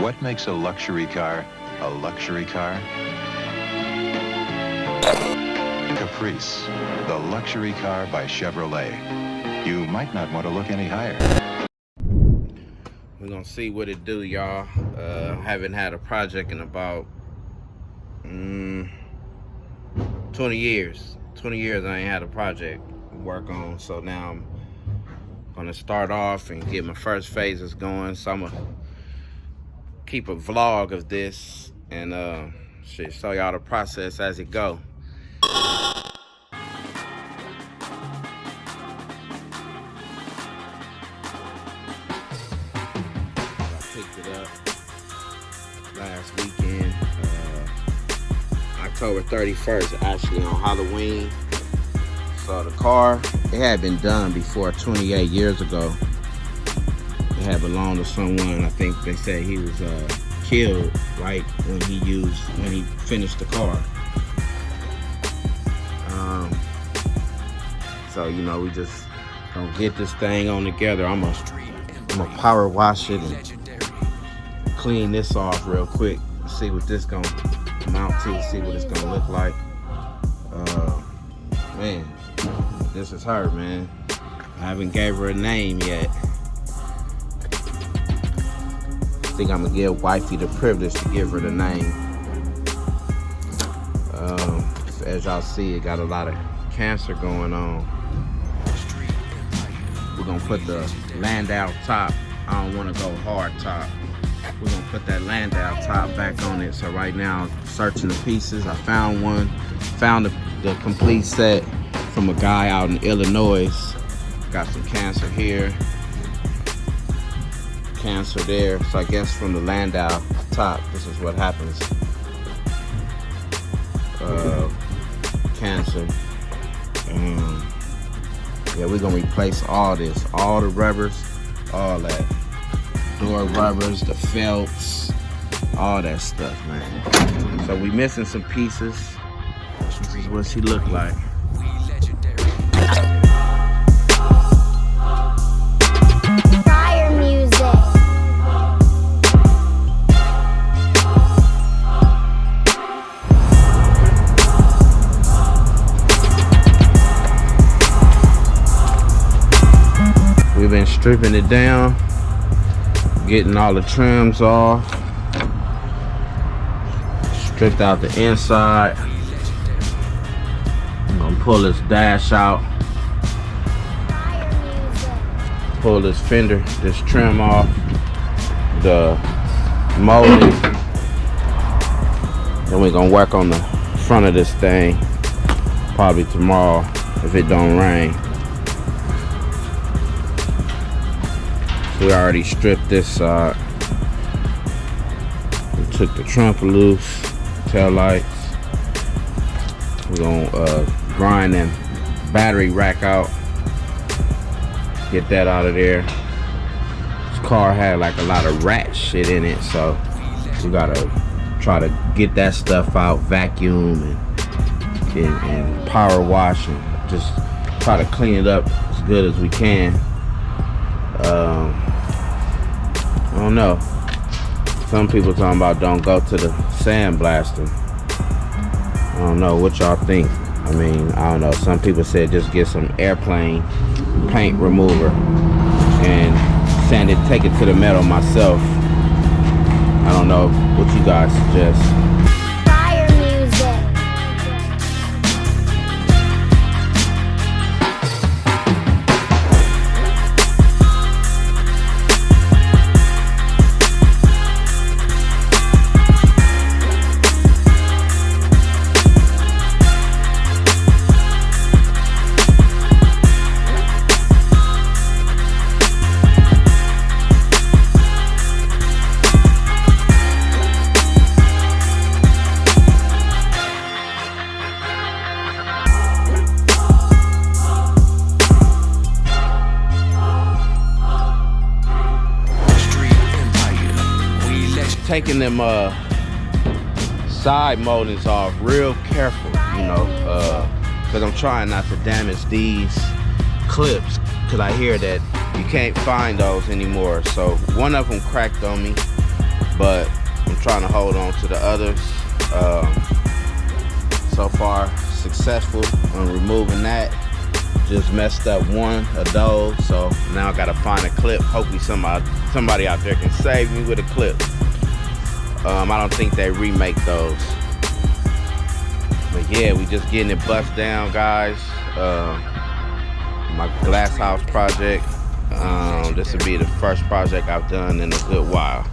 What makes a luxury car a luxury car? Caprice, the luxury car by Chevrolet. You might not want to look any higher. We're gonna see what it do, y'all. Haven't had a project in about 20 years. 20 years I ain't had a project to work on. So now I'm gonna start off and get my first phases going. So I'm gonna keep a vlog of this and show y'all the process as it go. I picked it up last weekend, October 31st, actually on Halloween. So the car, it had been done before 28 years ago. It had belonged to someone. I think they said he was killed right when he finished the car. So you know, we just gonna get this thing on together. I'm gonna power wash it and clean this off real quick. See what this gonna amount to. See what it's gonna look like. Man, this is her, man. I haven't gave her a name yet. I think I'm gonna give wifey the privilege to give her the name. As y'all see, it got a lot of cancer going on. We're gonna put the Landau top. I don't wanna go hard top. We're gonna put that Landau top back on it. So right now, I'm searching the pieces. I found one, found the complete set from a guy out in Illinois. Got some cancer here, cancer there. So I guess from the Landau top, this is what happens. Cancer. Yeah, we're gonna replace all this, all the rubbers, all that. Door rubbers, the felts, all that stuff, man. So we missing some pieces. This is what she looked like. We've been stripping it down, getting all the trims off, stripped out the inside. I'm gonna pull this dash out, pull this fender, this trim off, the molding. Then we're gonna work on the front of this thing probably tomorrow if it don't rain. We already stripped this side. We took the trunk loose, tail lights. We're gonna grind that battery rack out, get that out of there. This car had like a lot of rat shit in it, so we gotta try to get that stuff out, vacuum and power wash and just try to clean it up as good as we can. I don't know. Some people talking about don't go to the sandblaster. I don't know what y'all think. I mean, I don't know. Some people said just get some airplane paint remover and sand it, take it to the metal myself. I don't know what you guys suggest. Taking them side moldings off real careful, you know, because I'm trying not to damage these clips, because I hear that you can't find those anymore. So one of them cracked on me. but I'm trying to hold on to the others. So far successful on removing that. Just messed up one of those, so now I gotta find a clip. Hopefully somebody out there can save me with a clip. I don't think they remake those, but yeah, we just getting it bust down, guys. My glass house project. This will be the first project I've done in a good while.